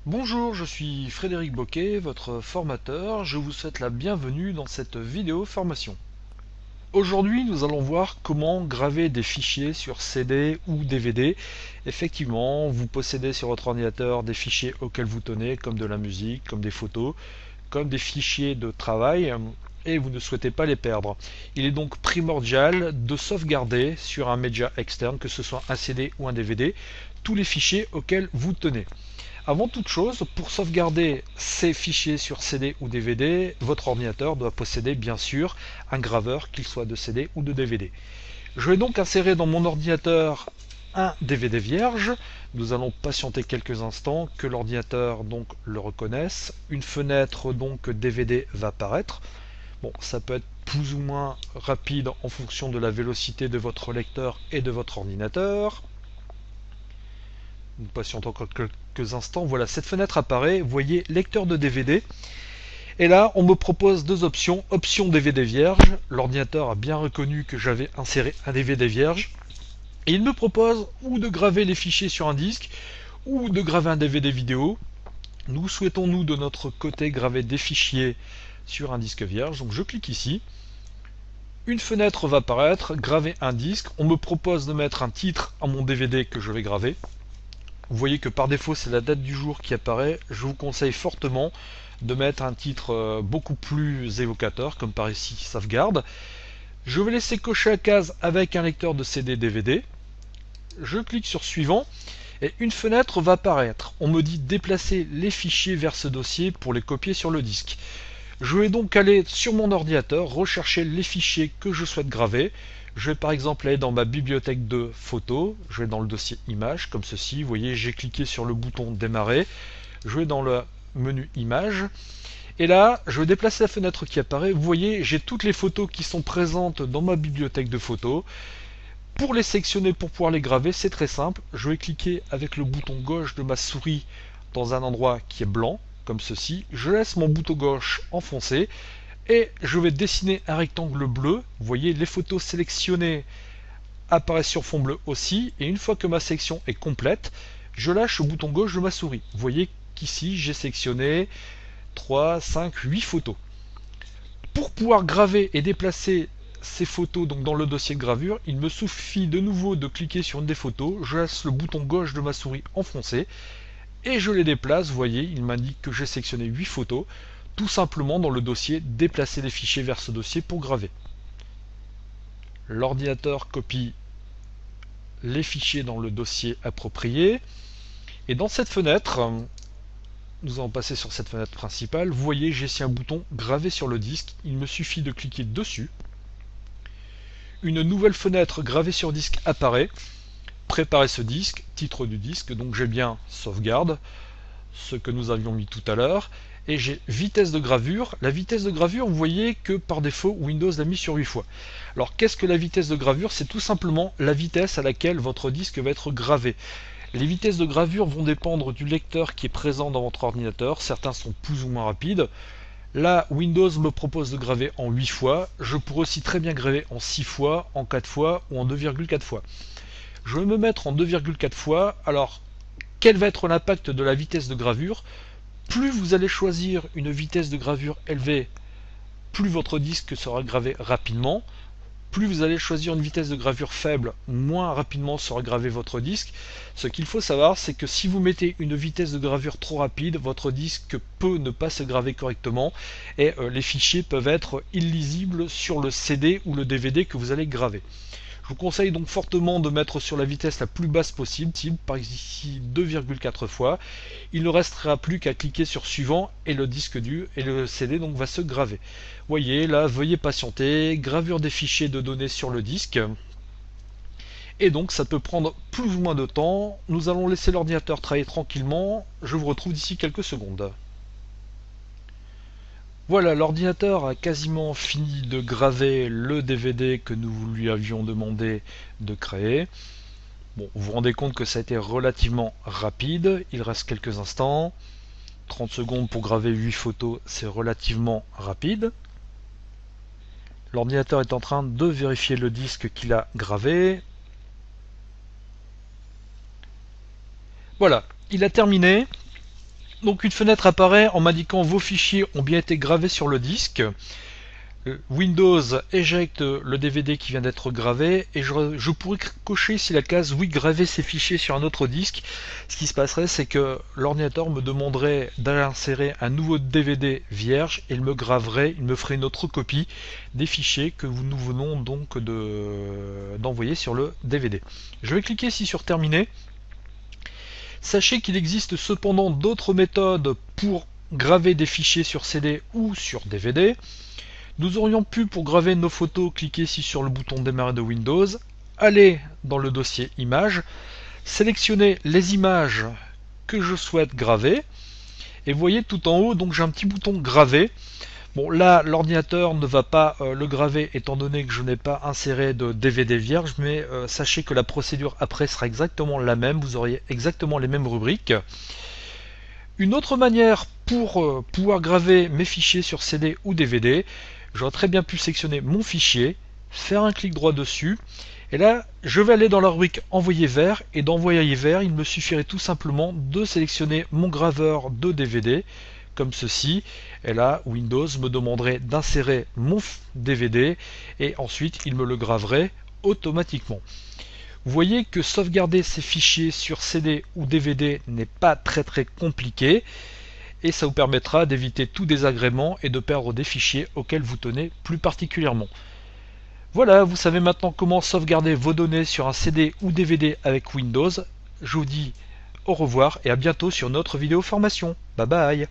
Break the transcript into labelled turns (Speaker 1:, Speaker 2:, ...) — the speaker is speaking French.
Speaker 1: Bonjour, je suis Frédéric Boquet, votre formateur. Je vous souhaite la bienvenue dans cette vidéo formation. Aujourd'hui, nous allons voir comment graver des fichiers sur CD ou DVD. Effectivement, vous possédez sur votre ordinateur des fichiers auxquels vous tenez, comme de la musique, comme des photos, comme des fichiers de travail, et vous ne souhaitez pas les perdre. Il est donc primordial de sauvegarder sur un média externe, que ce soit un CD ou un DVD, tous les fichiers auxquels vous tenez. Avant toute chose, pour sauvegarder ces fichiers sur CD ou DVD, votre ordinateur doit posséder bien sûr un graveur, qu'il soit de CD ou de DVD. Je vais donc insérer dans mon ordinateur un DVD vierge. Nous allons patienter quelques instants que l'ordinateur donc le reconnaisse. Une fenêtre donc DVD va apparaître. Bon, ça peut être plus ou moins rapide en fonction de la vélocité de votre lecteur et de votre ordinateur. Nous patientons encore quelques instants. Voilà, cette fenêtre apparaît. Vous voyez, lecteur de DVD. Et là, on me propose deux options. Option DVD vierge. L'ordinateur a bien reconnu que j'avais inséré un DVD vierge. Et il me propose ou de graver les fichiers sur un disque, ou de graver un DVD vidéo. Nous souhaitons, nous, de notre côté, graver des fichiers sur un disque vierge. Donc je clique ici. Une fenêtre va apparaître, graver un disque. On me propose de mettre un titre à mon DVD que je vais graver. Vous voyez que par défaut c'est la date du jour qui apparaît. Je vous conseille fortement de mettre un titre beaucoup plus évocateur, comme par ici sauvegarde. Je vais laisser cocher la case avec un lecteur de CD DVD. Je clique sur suivant et une fenêtre va apparaître. On me dit déplacer les fichiers vers ce dossier pour les copier sur le disque. Je vais donc aller sur mon ordinateur, rechercher les fichiers que je souhaite graver. Je vais par exemple aller dans ma bibliothèque de photos, je vais dans le dossier images, comme ceci. Vous voyez, j'ai cliqué sur le bouton démarrer, je vais dans le menu images, et là, je vais déplacer la fenêtre qui apparaît. Vous voyez, j'ai toutes les photos qui sont présentes dans ma bibliothèque de photos. Pour les sélectionner, pour pouvoir les graver, c'est très simple. Je vais cliquer avec le bouton gauche de ma souris dans un endroit qui est blanc, comme ceci. Je laisse mon bouton gauche enfoncé et je vais dessiner un rectangle bleu. Vous voyez, les photos sélectionnées apparaissent sur fond bleu aussi. Et une fois que ma sélection est complète, je lâche le bouton gauche de ma souris. Vous voyez qu'ici, j'ai sélectionné 3, 5, 8 photos. Pour pouvoir graver et déplacer ces photos donc dans le dossier de gravure, il me suffit de nouveau de cliquer sur une des photos, je laisse le bouton gauche de ma souris enfoncé et je les déplace. Vous voyez, il m'indique que j'ai sélectionné 8 photos, tout simplement dans le dossier, déplacer les fichiers vers ce dossier pour graver. L'ordinateur copie les fichiers dans le dossier approprié et dans cette fenêtre, nous allons passer sur cette fenêtre principale. Vous voyez, j'ai ici un bouton gravé sur le disque, il me suffit de cliquer dessus. Une nouvelle fenêtre gravée sur disque apparaît. Préparer ce disque, titre du disque, donc j'ai bien sauvegarde, ce que nous avions mis tout à l'heure, et j'ai vitesse de gravure. La vitesse de gravure, vous voyez que par défaut Windows l'a mis sur 8 fois. Alors qu'est-ce que la vitesse de gravure? C'est tout simplement la vitesse à laquelle votre disque va être gravé. Les vitesses de gravure vont dépendre du lecteur qui est présent dans votre ordinateur. Certains sont plus ou moins rapides. Là, Windows me propose de graver en 8 fois. Je pourrais aussi très bien graver en 6 fois, en 4 fois ou en 2,4 fois. Je vais me mettre en 2,4 fois. Alors, quel va être l'impact de la vitesse de gravure? Plus vous allez choisir une vitesse de gravure élevée, plus votre disque sera gravé rapidement. Plus vous allez choisir une vitesse de gravure faible, moins rapidement sera gravé votre disque. Ce qu'il faut savoir, c'est que si vous mettez une vitesse de gravure trop rapide, votre disque peut ne pas se graver correctement et les fichiers peuvent être illisibles sur le CD ou le DVD que vous allez graver. Je vous conseille donc fortement de mettre sur la vitesse la plus basse possible, par ici 2,4 fois. Il ne restera plus qu'à cliquer sur suivant et le disque dur et le CD donc va se graver. Voyez là, veuillez patienter, gravure des fichiers de données sur le disque. Et donc ça peut prendre plus ou moins de temps. Nous allons laisser l'ordinateur travailler tranquillement. Je vous retrouve d'ici quelques secondes. Voilà, l'ordinateur a quasiment fini de graver le DVD que nous lui avions demandé de créer. Bon, vous vous rendez compte que ça a été relativement rapide. Il reste quelques instants. 30 secondes pour graver 8 photos, c'est relativement rapide. L'ordinateur est en train de vérifier le disque qu'il a gravé. Voilà, il a terminé. Donc une fenêtre apparaît en m'indiquant vos fichiers ont bien été gravés sur le disque. Windows éjecte le DVD qui vient d'être gravé et je pourrais cocher ici la case oui, graver ces fichiers sur un autre disque. Ce qui se passerait, c'est que l'ordinateur me demanderait d'insérer un nouveau DVD vierge et il me graverait, il me ferait une autre copie des fichiers que nous venons donc d'envoyer sur le DVD. Je vais cliquer ici sur terminer. Sachez qu'il existe cependant d'autres méthodes pour graver des fichiers sur CD ou sur DVD. Nous aurions pu, pour graver nos photos, cliquer ici sur le bouton démarrer de Windows, aller dans le dossier images, sélectionner les images que je souhaite graver, et vous voyez tout en haut, donc j'ai un petit bouton graver. Bon, là, l'ordinateur ne va pas le graver étant donné que je n'ai pas inséré de DVD vierge, mais sachez que la procédure après sera exactement la même, vous auriez exactement les mêmes rubriques. Une autre manière pour pouvoir graver mes fichiers sur CD ou DVD, j'aurais très bien pu sélectionner mon fichier, faire un clic droit dessus, et là je vais aller dans la rubrique envoyer vers, et d'envoyer vers il me suffirait tout simplement de sélectionner mon graveur de DVD, comme ceci, et là Windows me demanderait d'insérer mon DVD, et ensuite il me le graverait automatiquement. Vous voyez que sauvegarder ces fichiers sur CD ou DVD n'est pas très compliqué, et ça vous permettra d'éviter tout désagrément et de perdre des fichiers auxquels vous tenez plus particulièrement. Voilà, vous savez maintenant comment sauvegarder vos données sur un CD ou DVD avec Windows. Je vous dis au revoir et à bientôt sur notre vidéo formation. Bye bye.